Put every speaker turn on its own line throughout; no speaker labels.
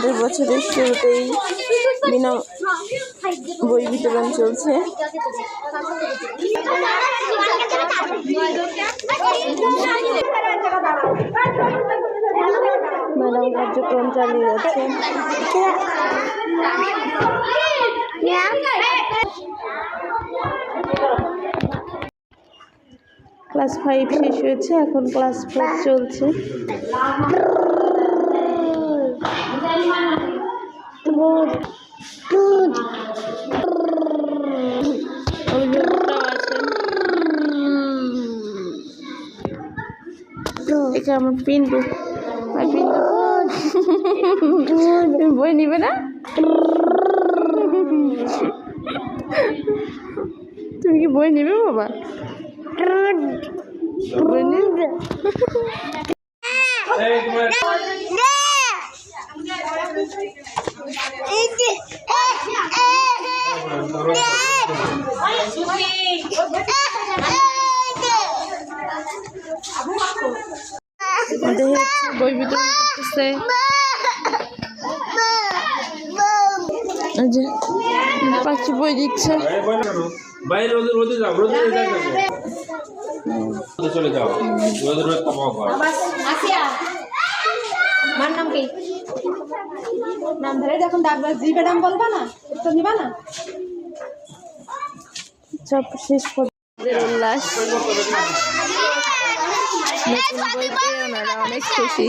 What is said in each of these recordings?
আমাদের বছরের শুরুতেই বিনা বই বিতরণ চলছে। ম্যাডাম কার্যক্রম চালিয়ে যাচ্ছে। ক্লাস 5 শেষ হয়েছে, এখন ক্লাস 4 চলছে। এটা আমার পিন্টু। তুমি বই নিবে না? তুমি কি বই নিবে বাবা? বই নিবে? বই বিতরণ করতেছে। পাখি বই দিচ্ছে।
চলে যাও।
নাম কি? নাম ধরে যখন ডাকবা জিবে নাম বলবা না, তো নিবা না।
সব শেষ পর্যন্ত উল্লাস। নতুন বই পেয়ে ওনারা অনেক খুশি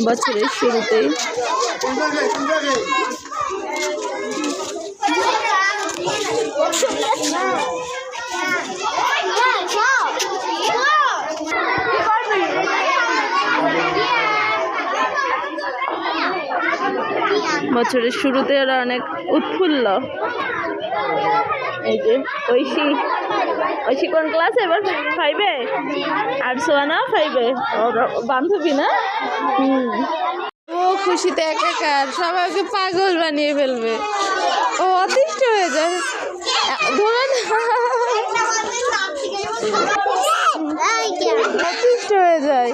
বছরের শুরুতেই। বছরের শুরুতে ওরা অনেক উৎফুল্ল। এই যে ঐশী কোন ক্লাসে এবার? 5-এ? আর সোয়ানা 5-এ? বান্ধবী না? ও খুশিতে একাকার, সবাইকে পাগল বানিয়ে ফেলবে। ও অতিষ্ঠ হয়ে যায়। অতিষ্ঠ হয়ে যায়।